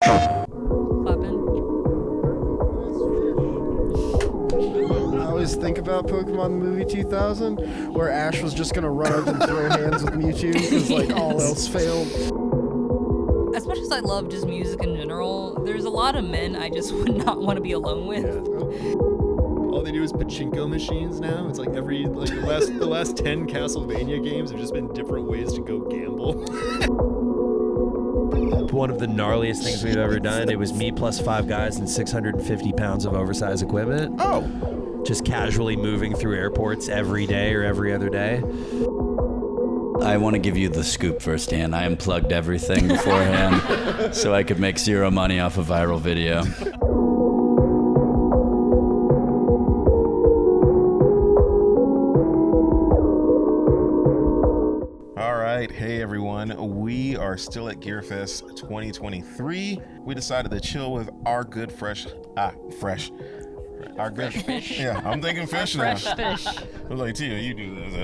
Clapping. I always think about Pokemon movie 2000, where Ash was just gonna run up and throw hands with Mewtwo because like all else failed. As much as I love just music in general, there's a lot of men I just would not want to be alone with. All they do is pachinko machines now. It's like the last 10 Castlevania games have just been different ways to go gamble. One of the gnarliest things we've ever done. It was me plus 5 guys and 650 pounds of oversized equipment. Oh. Just casually moving through airports every day or every other day. I want to give you the scoop firsthand. I unplugged everything beforehand so I could make zero money off a viral video. Hey everyone, we are still at GearFest 2023. We decided to chill with our good fresh fish. Yeah, I'm thinking fish now. Fresh fish. I was like, Tia, you do this.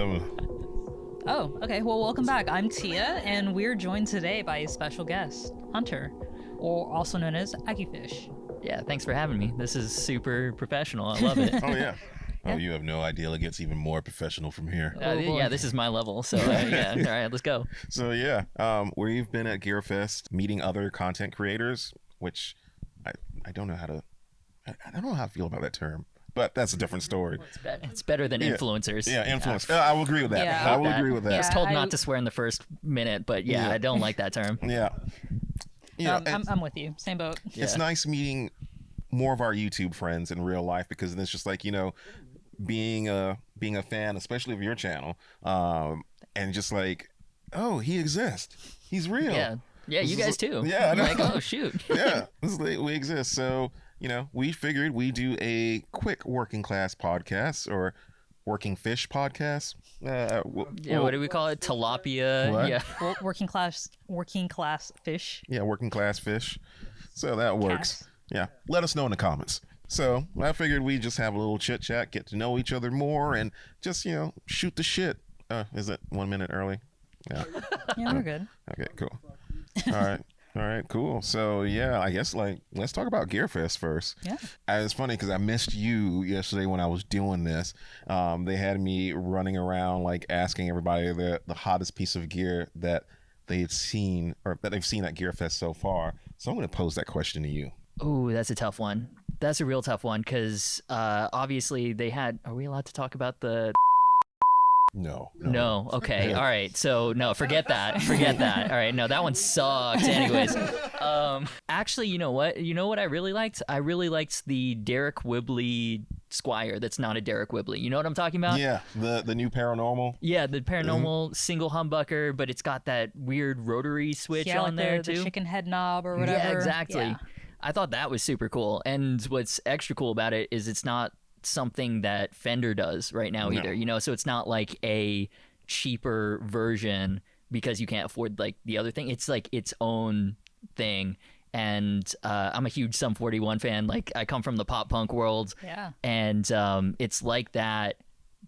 Oh, okay. Well, welcome back. I'm Tia, and we're joined today by a special guest, Hunter, or also known as AguFish. Yeah, thanks for having me. This is super professional. I love it. Oh yeah. Oh, you have no idea. It gets even more professional from here. Yeah, this is my level. So yeah, all right, let's go. So yeah, we've been at GearFest meeting other content creators, which I don't know how to. I don't know how I feel about that term, but that's a different story. It's better than influencers. Yeah, influence. I will agree with that. Yeah. I will agree with that. I was told not to swear in the first minute, but yeah, I don't like that term. Yeah. Yeah, I'm with you. Same boat. It's nice meeting more of our YouTube friends in real life because then it's just like, being a fan, especially of your channel, and just like, oh, he exists. He's real. Yeah, you guys too. Yeah, I know. Like, oh shoot. Yeah, we exist. So we figured we do a quick working class podcast or working fish podcast. What do we call it? Tilapia. What? Yeah. Working class fish. Yeah, working class fish. So that works. Cast. Yeah, let us know in the comments. So I figured we'd just have a little chit chat, get to know each other more, and just shoot the shit. Is it 1 minute early? Yeah. Yeah, we're good. Okay, cool. All right, cool. So yeah, I guess let's talk about GearFest first. Yeah. It's funny because I missed you yesterday when I was doing this. They had me running around asking everybody the hottest piece of gear that they've seen at GearFest so far. So I'm going to pose that question to you. Oh, that's a tough one. That's a real tough one because obviously they had. Are we allowed to talk about the? No. Okay. Yeah. All right. So no, forget that. All right. No, that one sucked. Anyways, actually, you know what? I really liked? I really liked the Derek Whibley Squire. That's not a Derek Whibley. You know what I'm talking about? Yeah. The new paranormal. Yeah, the paranormal single humbucker, but it's got that weird rotary switch on there too. The chicken head knob or whatever. Yeah, exactly. Yeah. I thought that was super cool. And what's extra cool about it is it's not something that Fender does right now either, so it's not like a cheaper version because you can't afford the other thing. It's like its own thing. And I'm a huge Sum 41 fan. I come from the pop punk world. Yeah. And it's like that,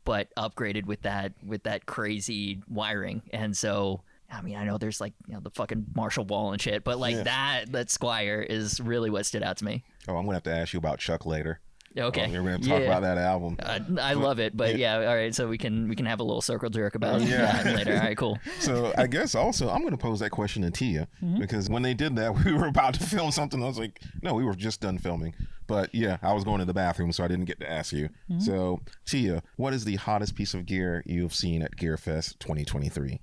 but upgraded with that crazy wiring. And so I mean, I know there's the fucking Marshall Wall and shit, but that Squire is really what stood out to me. Oh, I'm gonna have to ask you about Chuck later. Okay. We're gonna talk about that album. I love it, but all right. So we can have a little circle jerk about that later. All right, cool. So I guess also I'm gonna pose that question to Tia because when they did that, we were about to film something. I was like, no, we were just done filming. But yeah, I was going to the bathroom, so I didn't get to ask you. So Tia, what is the hottest piece of gear you've seen at GearFest 2023?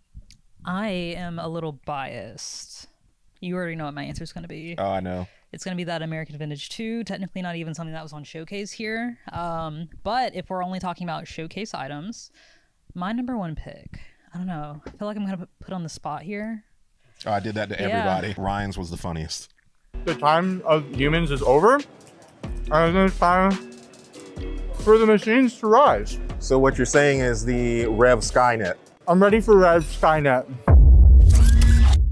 I am a little biased. You already know what my answer is going to be. Oh, I know. It's going to be that American Vintage 2. Technically not even something that was on Showcase here. But if we're only talking about Showcase items, my number one pick, I don't know. I feel like I'm going to put on the spot here. Oh, I did that to everybody. Ryan's was the funniest. The time of humans is over, and it's time for the machines to rise. So what you're saying is the Rev Skynet. I'm ready for Rev Skynet.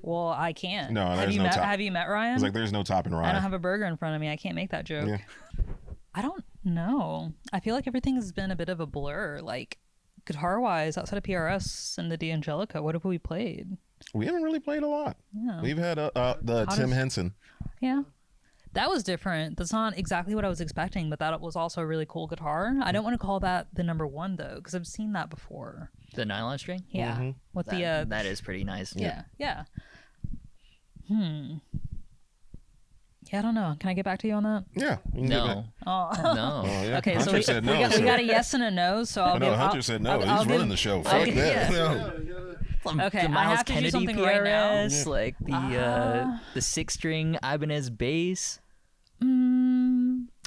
Well, I can't. No, have you met Ryan? It's like there's no topping Ryan. I don't have a burger in front of me. I can't make that joke. Yeah. I don't know. I feel like everything has been a bit of a blur. Guitar-wise, outside of PRS and the D'Angelica, what have we played? We haven't really played a lot. Yeah. We've had the Tim Henson. Yeah. That was different. That's not exactly what I was expecting, but that was also a really cool guitar. I don't want to call that the number one though, because I've seen that before. The nylon string. Yeah, with That is pretty nice. Yeah. Yeah, I don't know. Can I get back to you on that? Yeah. You can do that. No. Oh. No. Oh, yeah. Okay, so Hunter we said no. we got a yes and a no. So I I'll know give. Hunter said no. I'll He's give- running the show. I'll Fuck give- that. yeah. No. Okay, the I Miles have to do Kennedy something PRS, right now. like the 6-string Ibanez bass.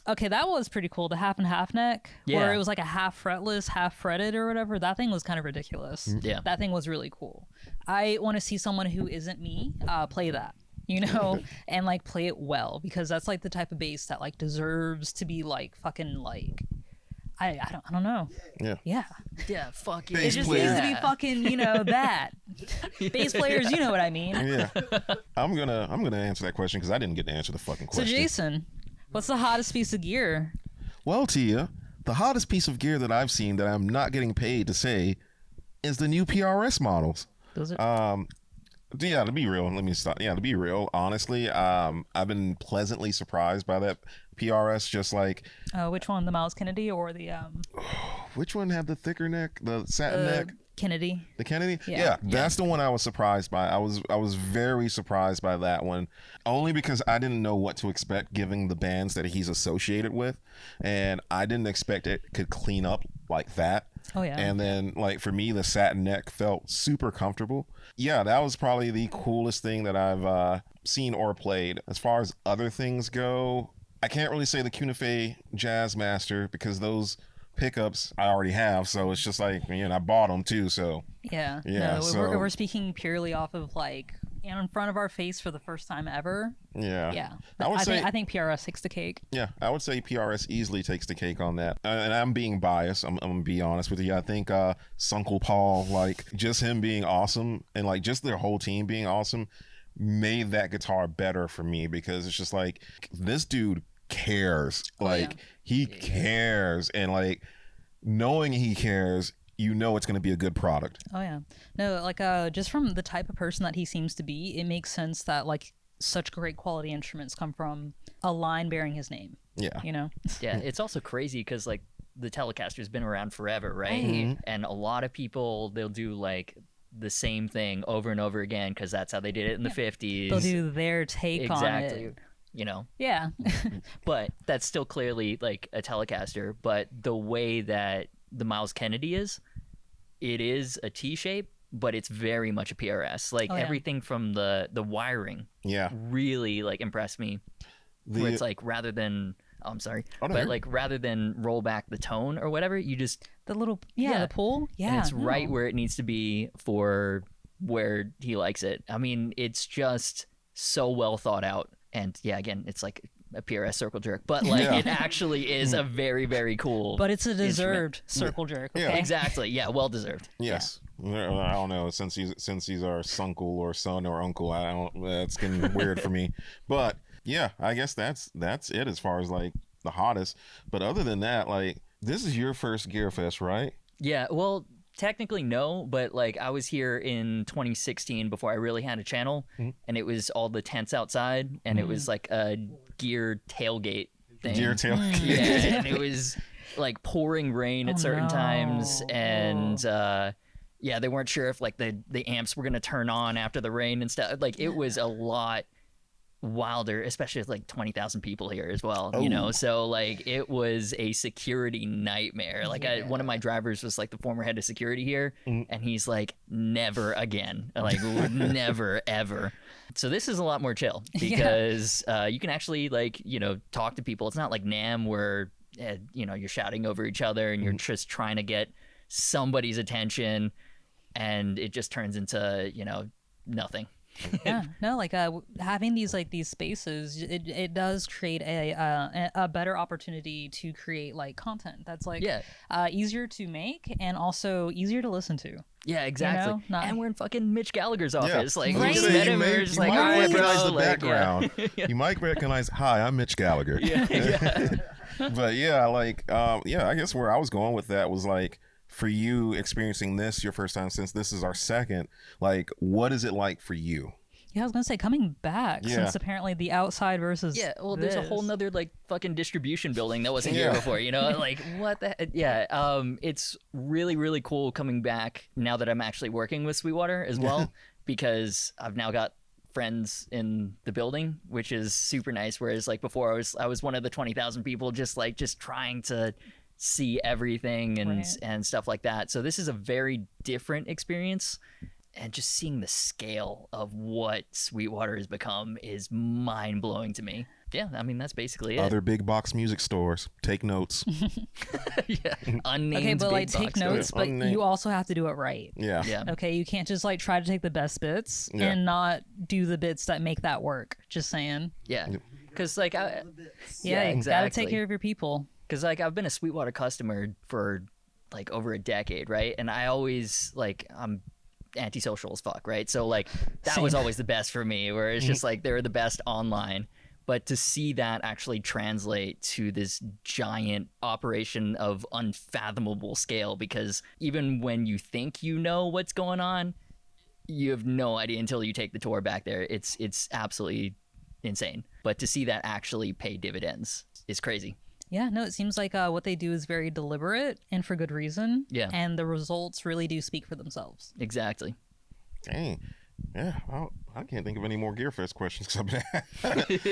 Okay, that was pretty cool. The half and half neck, where Yeah. it was like a half fretless, half fretted or whatever. That thing was kind of ridiculous. Yeah. That thing was really cool. I want to see someone who isn't me play that, and like play it well, because that's like the type of bass that like deserves to be like fucking like. I don't know. Yeah. Yeah. Yeah, fuck yeah. It Bass just player. needs to be fucking, that. Bass players, you know what I mean. Yeah. I'm gonna answer that question because I didn't get to answer the fucking So question. Jason, what's the hottest piece of gear? Well, Tia, the hottest piece of gear that I've seen that I'm not getting paid to say is the new PRS models. Those are Yeah, to be real, let me stop. Yeah, to be real, honestly, I've been pleasantly surprised by that PRS. Just like, which one, the Miles Kennedy or the which one had the thicker neck, the satin neck? Kennedy? The Kennedy? Yeah. That's the one I was surprised by. I was very surprised by that one, only because I didn't know what to expect given the bands that he's associated with, and I didn't expect it could clean up like that. Oh yeah. And then like for me, the satin neck felt super comfortable. Yeah, that was probably the coolest thing that I've seen or played. As far as other things go, I can't really say the Cunife Jazzmaster because those pickups I already have, so it's just like, I bought them too, so Yeah. Yeah, No, so- we're speaking purely off of like in front of our face for the first time ever. yeah. Yeah. I think PRS takes the cake. Yeah, I would say PRS easily takes the cake on that. And I'm being biased. I'm gonna be honest with you. I think Sunkel Paul, like just him being awesome and like just their whole team being awesome, made that guitar better for me because it's just like this dude cares. Like he cares, and like knowing he cares, it's going to be a good product. Oh yeah. No, like just from the type of person that he seems to be, it makes sense that like such great quality instruments come from a line bearing his name. Yeah. Yeah, it's also crazy because like the Telecaster's been around forever, right? Mm-hmm. And a lot of people, they'll do like the same thing over and over again because that's how they did it in the 50s. They'll do their take on it. Yeah. But that's still clearly like a Telecaster. But the way that the Miles Kennedy is, it is a T shape, but it's very much a PRS. Like everything from the wiring, really like impressed me. Where it's like rather than rather than roll back the tone or whatever, you just the little the pull, and it's right where it needs to be for where he likes it. I mean, it's just so well thought out. And yeah, again, it's like a PRS circle jerk, but like it actually is a very, very cool. But it's a deserved circle jerk. Okay? Yeah, exactly. Yeah, well deserved. Yes. Yeah. I don't know, since he's our sunkel or son or uncle, that's getting weird for me. But yeah, I guess that's it as far as like the hottest. But other than that, like this is your first GearFest, right? Yeah. Well, technically no, but like I was here in 2016 before I really had a channel, and it was all the tents outside, and it was like a gear tailgate thing. Gear tailgate. Yeah, and it was like pouring rain at certain times, and they weren't sure if like the amps were gonna turn on after the rain and stuff. Like it was a lot wilder, especially with like 20,000 people here as well, so like it was a security nightmare. Like one of my drivers was like the former head of security here, and he's like, never again, like never ever. So this is a lot more chill because you can actually like talk to people. It's not like NAMM where you're shouting over each other and you're just trying to get somebody's attention, and it just turns into nothing. Yeah, no, like having these spaces, it does create a better opportunity to create like content that's like easier to make and also easier to listen to. Yeah, exactly. And we're in fucking Mitch Gallagher's office. Like, right? you met him, we were just like, all right, recognize the bro. background. You might recognize, hi, I'm Mitch Gallagher. But yeah, like I guess where I was going with that was like, for you experiencing this your first time, since this is our second, like what is it like for you? Yeah, I was gonna say coming back since apparently the outside versus there's a whole nother like fucking distribution building that wasn't here before, like what the heck? It's really, really cool coming back now that I'm actually working with Sweetwater as well, because I've now got friends in the building, which is super nice. Whereas like before I was one of the 20,000 people just trying to see everything and stuff like that. So this is a very different experience, and just seeing the scale of what Sweetwater has become is mind-blowing to me. Yeah, I mean, that's basically it. Other big box music stores, take notes. Unnamed okay, but like big take box notes, stores. but you also have to do it right. Yeah. Okay, you can't just like try to take the best bits and not do the bits that make that work. Just saying. Yeah, because like you gotta take care of your people. Because like I've been a Sweetwater customer for like over a decade, right? And I always I'm antisocial as fuck, right? So like that was always the best for me, where it's just like they were the best online. But to see that actually translate to this giant operation of unfathomable scale, because even when you think you know what's going on, you have no idea until you take the tour back there. It's absolutely insane. But to see that actually pay dividends is crazy. Yeah, no, it seems like what they do is very deliberate and for good reason. Yeah. And the results really do speak for themselves. Exactly. Dang. Yeah, I can't think of any more GearFest questions. We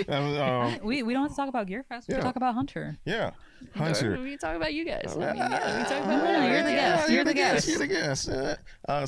don't have to talk about GearFest. We can talk about Hunter. Yeah, Hunter. We can talk about you guys. I mean, we can talk No, about you're the guest. You're the guest. You're the guest.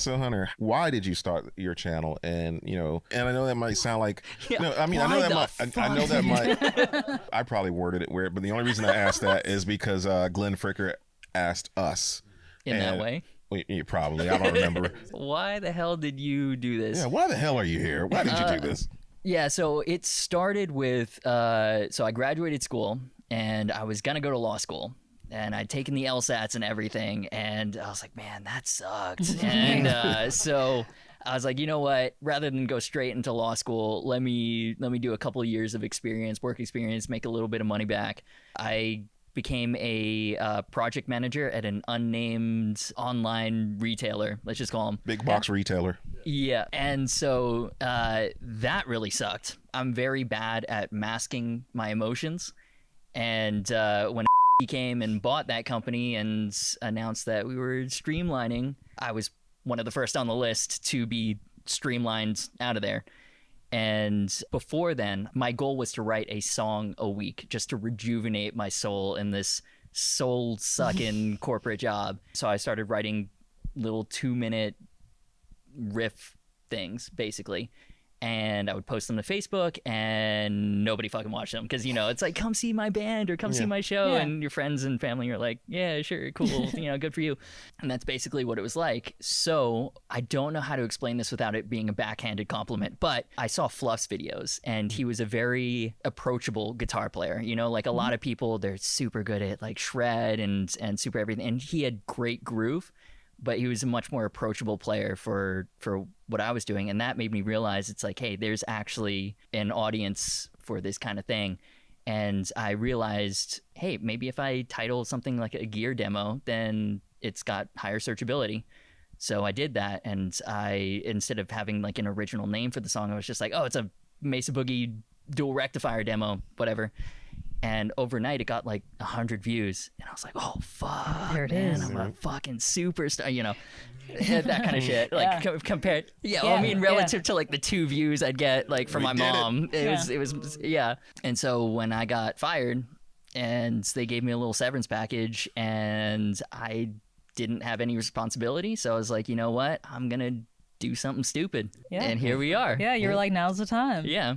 So Hunter, why did you start your channel? And and I know that might sound like I know that might I probably worded it weird, but the only reason I asked that is because Glenn Fricker asked us in that way. Yeah, probably. I don't remember. Why the hell did you do this? Yeah, why the hell are you here? Why did you do this? Yeah, so it started with, so I graduated school and I was going to go to law school. And I'd taken the LSATs and everything. And I was like, man, that sucked. And so I was like, you know what? Rather than go straight into law school, let me do a couple of years of work experience, make a little bit of money back. I became a project manager at an unnamed online retailer. Let's just call them big box retailer. Yeah, and so that really sucked. I'm very bad at masking my emotions, and when he came and bought that company and announced that we were streamlining, I was one of the first on the list to be streamlined out of there. And before then, my goal was to write a song a week just to rejuvenate my soul in this soul-sucking corporate job. So I started writing little 2-minute riff things, basically. And I would post them to Facebook, and nobody fucking watched them. Because, it's like, come see my band or come see my show. And your friends and family are like, yeah, sure, cool, good for you. And that's basically what it was like. So I don't know how to explain this without it being a backhanded compliment. But I saw Fluff's videos, and he was a very approachable guitar player. Like a lot of people, they're super good at like shred and super everything. And he had great groove. But he was a much more approachable player for what I was doing. And that made me realize it's like, hey, there's actually an audience for this kind of thing. And I realized, hey, maybe if I title something like a gear demo, then it's got higher searchability. So I did that. And instead of having like an original name for the song, I was just like, oh, it's a Mesa Boogie dual rectifier demo, whatever. And overnight, it got like 100 views. And I was like, oh, fuck, there it man, is. I'm a fucking superstar, that kind of shit. Like compared, relative to like the 2 views I'd get like from my mom, it was. And so when I got fired and they gave me a little severance package and I didn't have any responsibility. So I was like, you know what? I'm going to do something stupid. Yeah. And here we are. Yeah, you're like, now's the time. Yeah.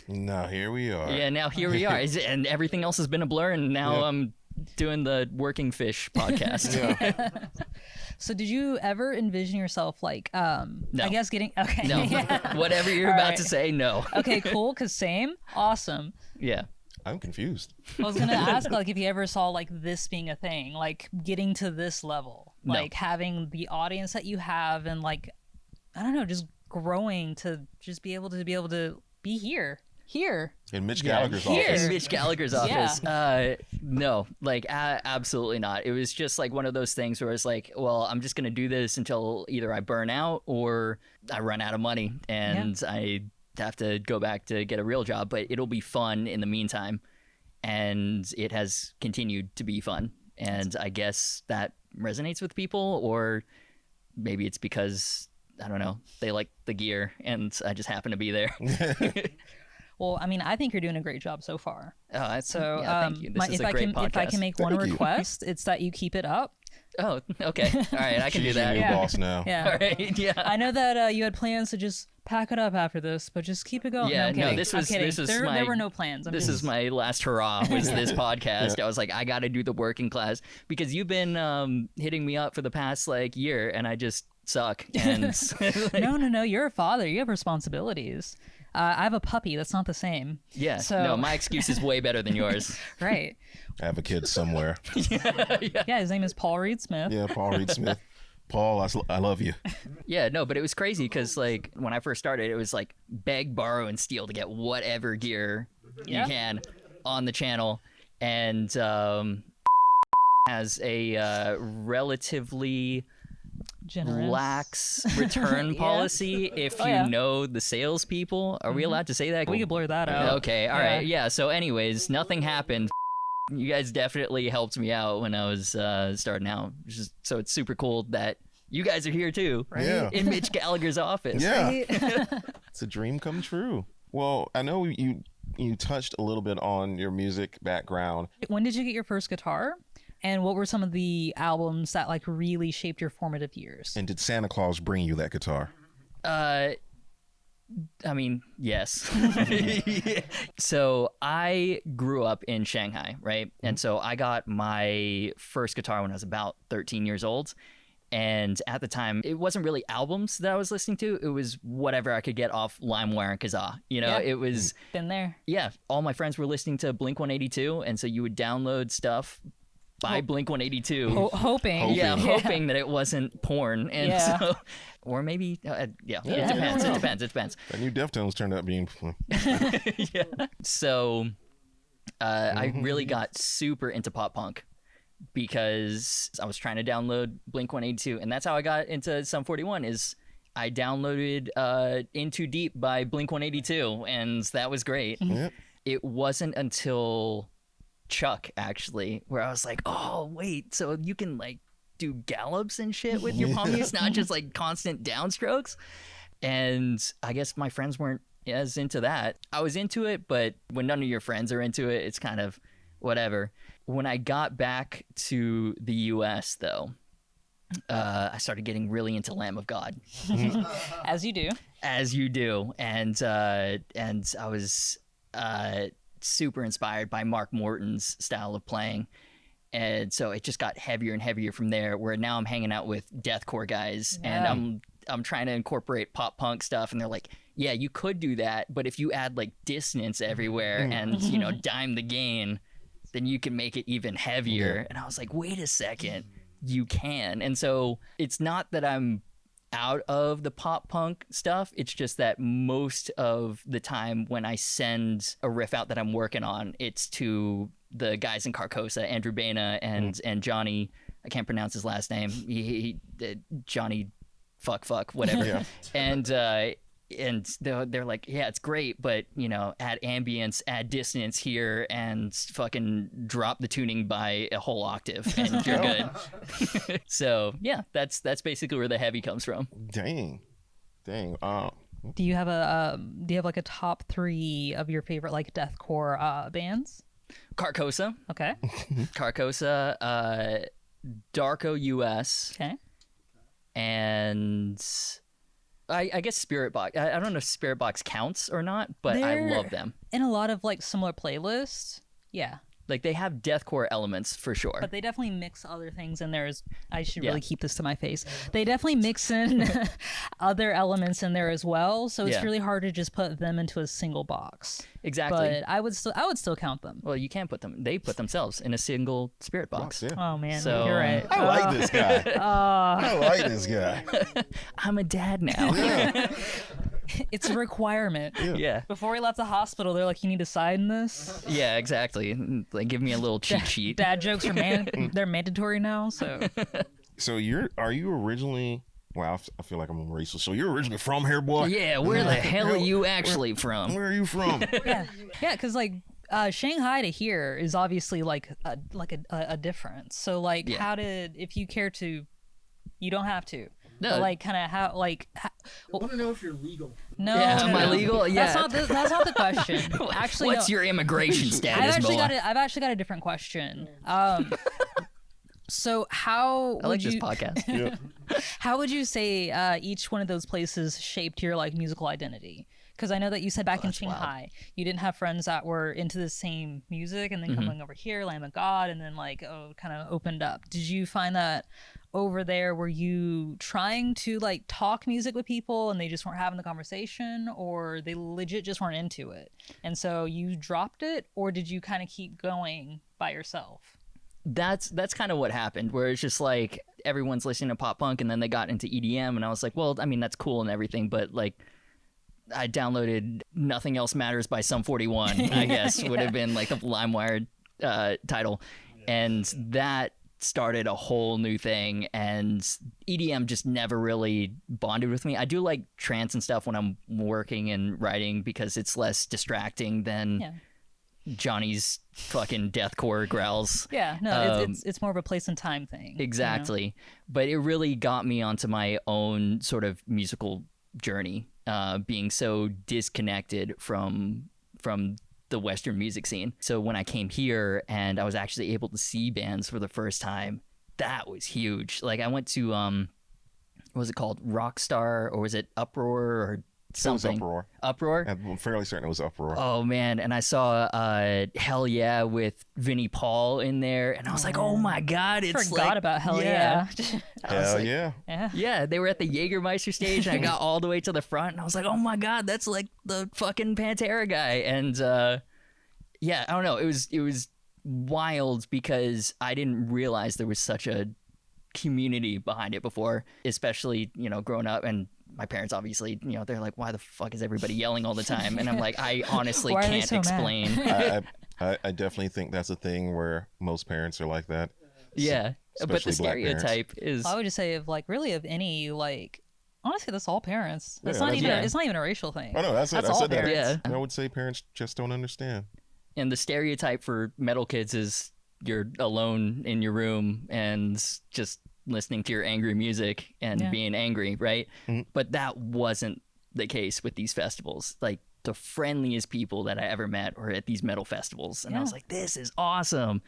Now here we are. Yeah, now here we are. And everything else has been a blur, and now I'm doing the Working Fish podcast. So did you ever envision yourself like, no. I guess getting, okay. No, whatever you're about to say, no. Okay, cool, because same, awesome. Yeah. I'm confused. I was going to ask, like, if you ever saw, like, this being a thing, like, getting to this level, like, having the audience that you have and, like, I don't know, just growing to just be able to be here. In Mitch Gallagher's office. In Mitch Gallagher's office. No, like absolutely not. It was just like one of those things where it's like, well, I'm just going to do this until either I burn out or I run out of money. And I have to go back to get a real job, but it'll be fun in the meantime. And it has continued to be fun. And I guess that resonates with people, or maybe it's because, I don't know, they like the gear and I just happen to be there. Well, I mean, I think you're doing a great job so far. So thank you. This is a great podcast. If I can make one request, it's that you keep it up. Oh, okay. All right, I can do that. Your new boss now. Yeah. All right. Yeah. I know that you had plans to just pack it up after this, but just keep it going. Yeah. No, This was there were no plans. This is my last hurrah. Was this podcast? I was like, I got to do the working class because you've been hitting me up for the past year, and I just suck. And no. You're a father. You have responsibilities. I have a puppy. That's not the same. Yeah. So... No, my excuse is way better than yours. Right. I have a kid somewhere. Yeah, his name is Paul Reed Smith. Yeah, Paul Reed Smith. Paul, I love you. Yeah, no, but it was crazy because when I first started, it was beg, borrow, and steal to get whatever gear you can on the channel, and has a relatively Generous. lax return policy if you know the salespeople. Are we allowed to say that? We could blur that out. Okay, all right, yeah. So, anyways, nothing happened. You guys definitely helped me out when I was starting out. So it's super cool that you guys are here too, right? Yeah. In Mitch Gallagher's office. Yeah, Right? it's a dream come true. Well, I know you touched a little bit on your music background. When did you get your first guitar? And what were some of the albums that really shaped your formative years? And did Santa Claus bring you that guitar? I mean, yes. So I grew up in Shanghai, right? And so I got my first guitar when I was about 13 years old. And at the time, it wasn't really albums that I was listening to. It was whatever I could get off LimeWire and Kazaa. It was... Been there. Yeah. All my friends were listening to Blink-182. And so you would download stuff by Blink-182. Hoping. Yeah, hoping that it wasn't porn. And so... Or maybe, it depends. It depends. That new Deftones turned out being. Yeah. So, I really got super into pop punk because I was trying to download Blink-182, and that's how I got into Sum 41. Is I downloaded "In Too Deep" by Blink-182, and that was great. Yep. It wasn't until Chuck actually where I was like, oh wait, so you can do gallops and shit with your palm use, not just constant downstrokes. And I guess my friends weren't as into that. I was into it, but when none of your friends are into it, it's kind of whatever. When I got back to the US though, I started getting really into Lamb of God. As you do. As you do. And I was super inspired by Mark Morton's style of playing. And so it just got heavier and heavier from there, where now I'm hanging out with deathcore guys and I'm trying to incorporate pop punk stuff. And they're like, yeah, you could do that, but if you add dissonance everywhere and, dime the gain, then you can make it even heavier. Yeah. And I was like, wait a second, you can. And so it's not that I'm out of the pop punk stuff. It's just that most of the time when I send a riff out that I'm working on, it's to the guys in Carcosa, Andrew Baina and Johnny, I can't pronounce his last name. He Johnny fuck whatever. Yeah. And they're like, yeah, it's great, but add ambience, add dissonance here, and fucking drop the tuning by a whole octave, and you're good. So yeah, that's basically where the heavy comes from. Dang. Do you have a top 3 of your favorite deathcore bands? Carcosa. Okay. Carcosa, Darko US. Okay. And I guess Spirit Box. I don't know if Spirit Box counts or not, but I love them. In a lot of similar playlists. Yeah. They have deathcore elements for sure. But they definitely mix other things in there. I should really keep this to my face. They definitely mix in other elements in there as well. So it's really hard to just put them into a single box. Exactly. But I would still count them. Well, you can't put them. They put themselves in a single Spirit Box. Yeah. Oh man, so, you're right. I like this guy. I like this guy. I'm a dad now. Yeah. It's a requirement. Yeah. Before he left the hospital, they're like, you need to sign this. Yeah, exactly. Give me a little cheat sheet. Dad jokes are they're mandatory now. So are you originally Wow, I feel like I'm a racist. So you're originally from here, boy? Yeah, where the hell are you actually from? Where are you from? Yeah, because like Shanghai to here is obviously like a difference. So like, how did, if you care to, you don't have to. No. But like, kind of how like. I want to know if you're legal. No, Yeah, am I legal? Yeah. That's not the question. Actually, what's your immigration status? I've actually got a different question. So how I like would this you podcast. how would you say each one of those places shaped your like musical identity? Because I know that you said back in Shanghai you didn't have friends that were into the same music, and then coming over here, Lamb of God, and then like kind of opened up. Did you find that over there, were you trying to like talk music with people and they just weren't having the conversation, or they legit just weren't into it, and so you dropped it, or did you kind of keep going by yourself? That's kind of what happened, where it's just like everyone's listening to pop punk, and then they got into EDM, and I was like, well, I mean, that's cool and everything, but like I downloaded Nothing Else Matters by Sum 41, I guess would have been like the LimeWire title, and that started a whole new thing, and EDM just never really bonded with me. I do like trance and stuff when I'm working and writing because it's less distracting than Johnny's fucking deathcore growls. Yeah, no, it's more of a place and time thing. Exactly. You know? But it really got me onto my own sort of musical journey, being so disconnected from the Western music scene. So when I came here and I was actually able to see bands for the first time, that was huge. Like I went to what was it called? Rockstar, or was it Uproar or something? It was Uproar. Uproar? I'm fairly certain it was Uproar. Oh man, and I saw Hell Yeah with Vinnie Paul in there, and I was like, oh my god, it's Forgot like, about Hell Yeah. Hell like, yeah. Yeah, they were at the Jägermeister stage, and I got all the way to the front, and I was like, oh my god, that's like the fucking Pantera guy. And yeah, I don't know, it was wild because I didn't realize there was such a community behind it before, especially, you know, growing up, and my parents obviously, you know, they're like, why the fuck is everybody yelling all the time? And I'm like, I honestly can't explain. I definitely think that's a thing where most parents are like that. Yeah, but the Especially black parents. stereotype is I would just say of like really of any like honestly that's all parents. That's Yeah, not that's even it. it's not even a racial thing. Oh no, that's it. That's I all said that. parents. Yeah. I would say parents just don't understand. and the stereotype for metal kids is you're alone in your room and just listening to your angry music and being angry, right? Mhm. But that wasn't the case with these festivals. Like the friendliest people that I ever met were at these metal festivals, and I was like, this is awesome.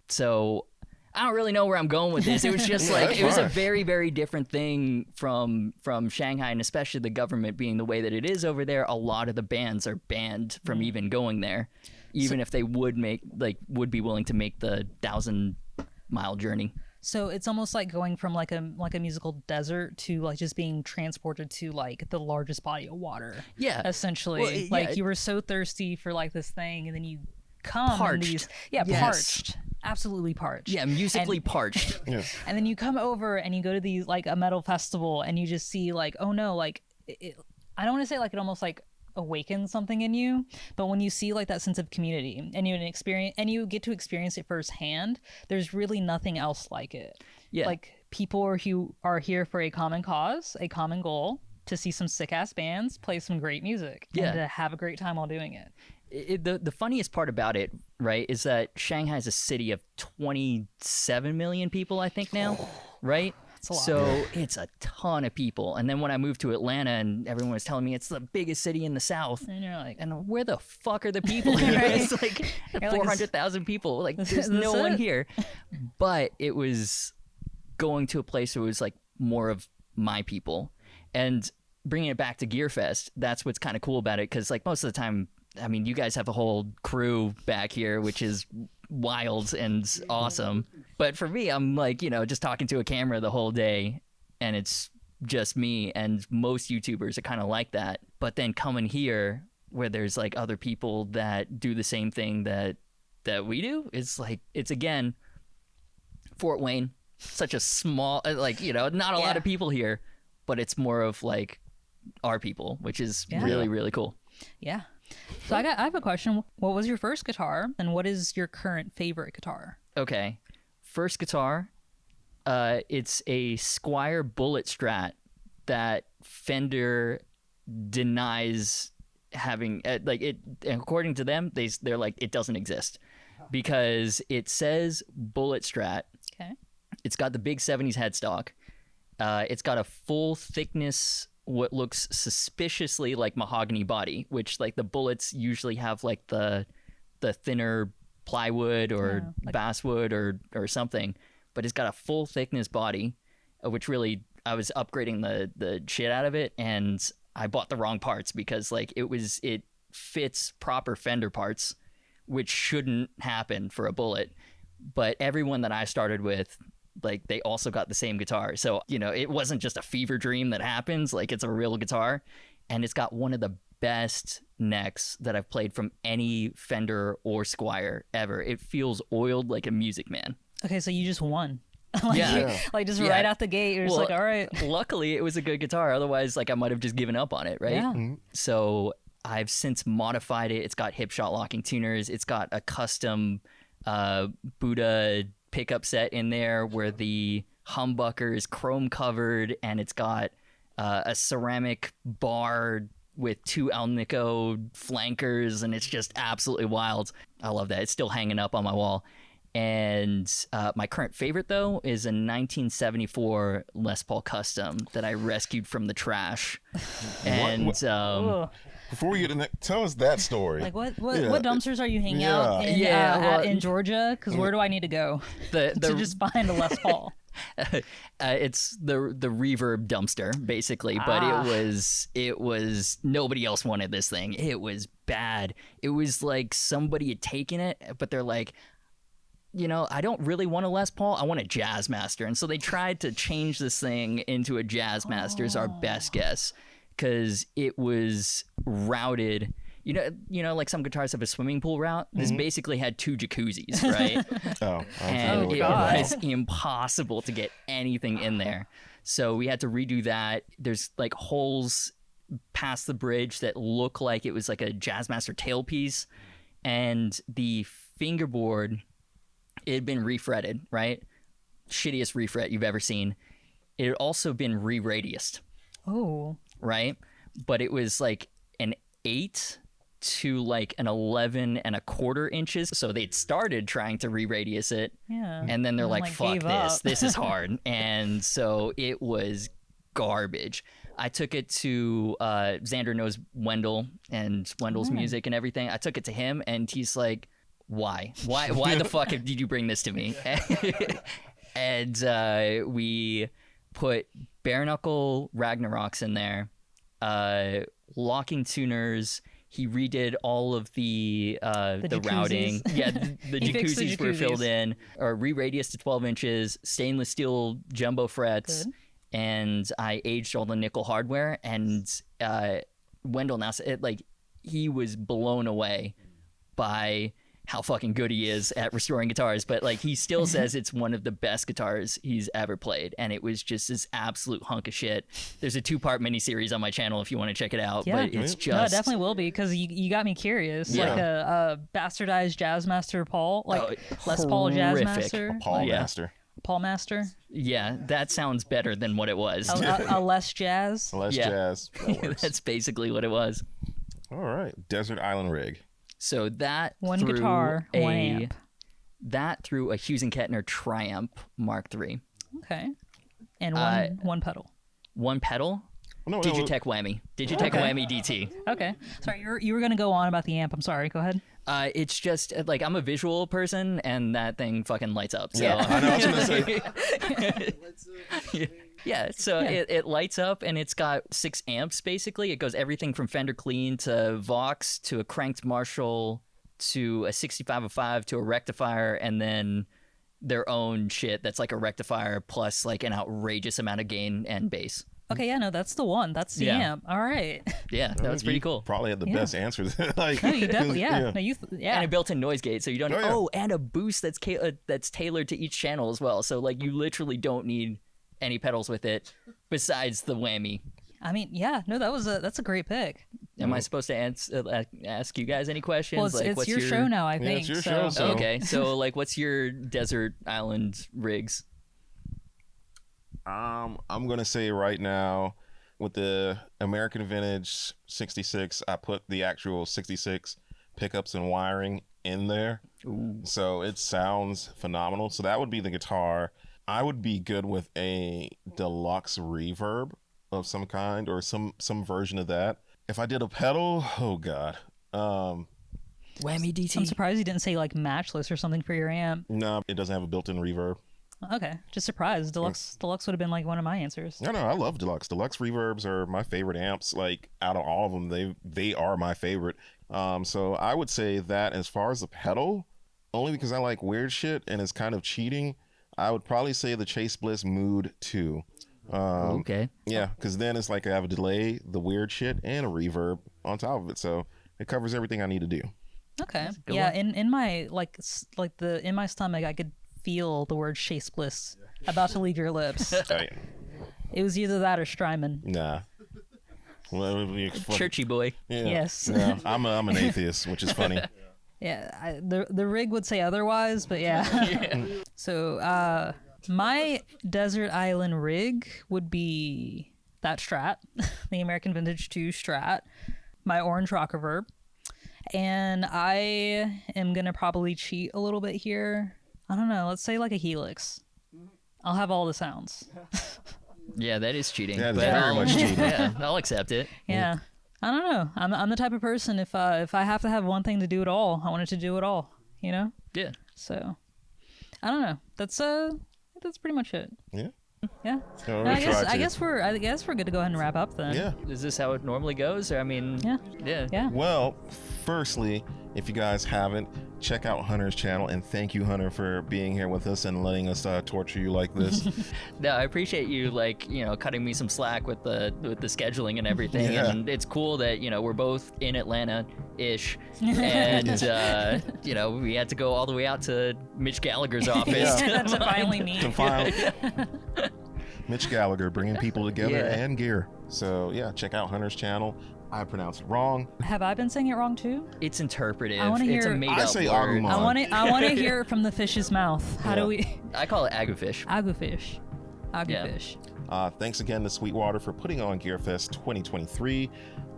So I don't really know where I'm going with this. It was just like, it was a very, very different thing from Shanghai, and especially the government being the way that it is over there. A lot of the bands are banned from even going there, even if they would be willing to make the 1,000-mile journey. So it's almost like going from like a musical desert to like just being transported to like the largest body of water. Yeah. Essentially. Well, like you were so thirsty for like this thing, and then you come Parched. in these Yes. parched. Absolutely parched. Yeah, musically parched. Yeah. And then you come over and you go to these like a metal festival, and you just see like, oh no, like I don't want to say like it almost like awakens something in you, but when you see like that sense of community and you get to experience it firsthand, there's really nothing else like it. Yeah. Like people are here for a common cause, a common goal, to see some sick ass bands play some great music, and to have a great time while doing it. The funniest part about it, right, is that Shanghai is a city of 27 million people, I think now, right? That's a lot. So it's a ton of people. And then when I moved to Atlanta, and everyone was telling me it's the biggest city in the South, And you're like, and where the fuck are the people here? It's like You're like, 400,000 people. Like there's That's no one it. here. But it was going to a place where it was like more of my people. And bringing it back to GearFest, that's what's kind of cool about it, because like most of the time, I mean, you guys have a whole crew back here, which is wild and awesome. But for me, I'm like, you know, just talking to a camera the whole day, and it's just me. And most YouTubers are kind of like that. But then coming here, where there's like other people that do the same thing that we do, it's like, it's again, Fort Wayne, such a small, like, you know, not a lot of people here, but it's more of like our people, which is really, really cool. yeah. So I have a question. What was your first guitar, and what is your current favorite guitar? Okay. First guitar, it's a Squier Bullet Strat that Fender denies having like it. According to them, they're like, it doesn't exist because it says bullet strat. Okay. It's got the big 70s headstock. It's got a full thickness, what looks suspiciously like mahogany body, which like the bullets usually have like the thinner plywood or like basswood or something, but it's got a full thickness body, which really I was upgrading the shit out of it, and I bought the wrong parts because like it fits proper Fender parts, which shouldn't happen for a bullet, but everyone that I started with, like they also got the same guitar. So, you know, it wasn't just a fever dream that happens, like it's a real guitar, and it's got one of the best necks that I've played from any Fender or Squier ever. It feels oiled like a Music Man. Okay, so you just won. Like, Yeah. like just Yeah. right out the gate, you're just Well, like, all right. Luckily, it was a good guitar. Otherwise, like I might have just given up on it, right? Yeah. So I've since modified it. It's got hip shot locking tuners. It's got a custom Buddha pickup set in there where the humbucker is chrome covered, and it's got a ceramic bar with 2 Alnico flankers, and it's just absolutely wild. I love that. It's still hanging up on my wall. And my current favorite, though, is a 1974 Les Paul Custom that I rescued from the trash. And Ugh. Before we get in that, tell us that story. Like what Yeah. what dumpsters are you hanging out in, Yeah, in Georgia? Because where do I need to go to just find a Les Paul? It's the reverb dumpster basically, but it was nobody else wanted this thing. It was bad. It was like somebody had taken it, but they're like, you know, I don't really want a Les Paul, I want a Jazzmaster. And so they tried to change this thing into a Jazzmaster is our best guess, because it was routed. You know, like some guitars have a swimming pool route. This basically had 2 jacuzzis, right? And it was impossible to get anything in there. So we had to redo that. There's like holes past the bridge that look like it was like a Jazzmaster tailpiece, and the fingerboard, it had been refretted, right? Shittiest refret you've ever seen. It had also been re-radiused. Oh. Right? But it was like an 8 to like an 11.25 inches. So they'd started trying to re-radius it. Yeah. And then they're And, like, like, fuck gave this. up. This is hard. And so it was garbage. I took it to Xander knows Wendell and Wendell's music and everything. I took it to him, and he's like, why the fuck did you bring this to me? And we put bare knuckle Ragnaroks in there, locking tuners. He redid all of the routing. Yeah, the jacuzzis were filled in, or re-radiused to 12 inches, stainless steel jumbo frets. Good. And I aged all the nickel hardware. And Wendell now said, like, he was blown away by how fucking good he is at restoring guitars, but like he still says it's one of the best guitars he's ever played, and it was just this absolute hunk of shit. There's a 2-part miniseries on my channel if you want to check it out. Yeah, but it's just no, it definitely will be, because you got me curious. Yeah. Like a bastardized Jazzmaster Paul, like Les Paul Jazzmaster, Paul Master. Paul Master. Yeah, that sounds better than what it was. A less jazz. Less jazz. That works. That's basically what it was. All right, Desert Island rig. So that one through guitar, one amp. That through a Hughes and Kettner Triumph Mark III. Okay. And one pedal. One pedal? No, Digitech Whammy. Digitech Whammy DT. Okay. Sorry, you were going to go on about the amp. I'm sorry. Go ahead. It's just like I'm a visual person, and that thing fucking lights up. So. Yeah, I know what I was gonna say. Yeah, so it lights up, and it's got 6 amps basically. It goes everything from Fender Clean to Vox to a cranked Marshall to a 6505 to a rectifier, and then their own shit that's like a rectifier plus like an outrageous amount of gain and bass. Okay, yeah, no, that's the one. That's the amp. All right. Yeah, that was pretty cool. Probably had the best answers. Like, no, you definitely, yeah. No, And a built-in noise gate, so you don't. And a boost that's tailored to each channel as well. So like you literally don't need any pedals with it besides the whammy. I mean, yeah, no, that's a great pick. Am I supposed to ask you guys any questions? Well, it's, like, it's your show now, I think. It's your show. So. Okay, so like, what's your desert island rigs? I'm gonna say right now, with the American Vintage 66, I put the actual 66 pickups and wiring in there. Ooh. So it sounds phenomenal. So that would be the guitar. I would be good with a deluxe reverb of some kind or some version of that. If I did a pedal, oh God. Whammy DT. I'm surprised you didn't say like matchless or something for your amp. No, it doesn't have a built-in reverb. Okay, just surprised. Deluxe would have been like one of my answers. No, I love deluxe. Deluxe reverbs are my favorite amps. Like out of all of them, they are my favorite. So I would say that as far as the pedal, only because I like weird shit and it's kind of cheating, I would probably say the Chase Bliss Mood 2. Okay. Yeah, because then it's like I have a delay, the weird shit, and a reverb on top of it. So it covers everything I need to do. Okay. Yeah, in my in my stomach, I could feel the word Chase Bliss about to leave your lips. Oh, yeah. It was either that or Strymon. Nah. Well, Churchy boy. yeah. Yes. Yeah, I'm an atheist, which is funny. Yeah, the rig would say otherwise, but yeah. So my desert island rig would be that Strat, the American Vintage 2 Strat, my orange rock reverb, and I am gonna probably cheat a little bit here. I don't know. Let's say like a Helix. I'll have all the sounds. Yeah, that is cheating. That is but very I'll- much cheating. Yeah, I'll accept it. Yeah. I don't know. I'm the type of person if I have to have one thing to do it all, I want it to do it all. You know. Yeah. So I don't know. That's pretty much it. Yeah. Yeah. So No, we try I to. guess we're good to go ahead and wrap up then. Yeah. Is this how it normally goes? Or I mean, Yeah. yeah. Well, firstly, if you guys haven't, check out Hunter's channel, and thank you, Hunter, for being here with us and letting us torture you like this. No, I appreciate you cutting me some slack with the scheduling and everything. Yeah. And it's cool that we're both in Atlanta-ish, and we had to go all the way out to Mitch Gallagher's office. To finally meet. To find Mitch Gallagher bringing people together Yeah. and gear. So yeah, check out Hunter's channel. I pronounced it wrong. Have I been saying it wrong too? It's interpretive. I wanna It's a hear- made I up say word. Agumon. I want to hear it from the fish's mouth. How do we? I call it AguFish. AguFish. AguFish. Thanks again to Sweetwater for putting on GearFest 2023.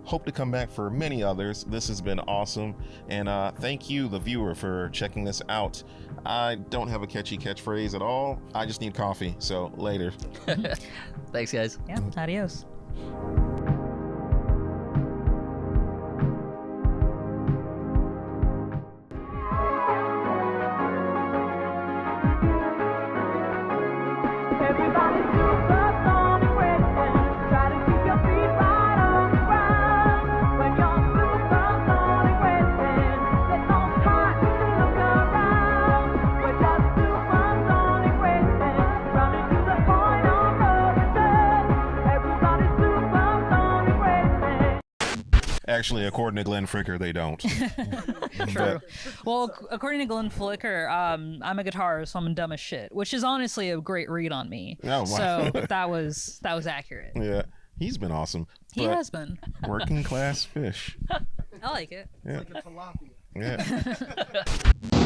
Hope to come back for many others. This has been awesome. And thank you, the viewer, for checking this out. I don't have a catchy catchphrase at all. I just need coffee. So later. Thanks, guys. Yeah. Adios. Actually, according to Glenn Fricker, they don't. True. Well, according to Glenn Flicker, I'm a guitarist, so I'm dumb as shit, which is honestly a great read on me. Oh, wow. So that was accurate. Yeah, he's been awesome. He But has been. working class fish. I like it. Yeah. Like a tilapia. Yeah.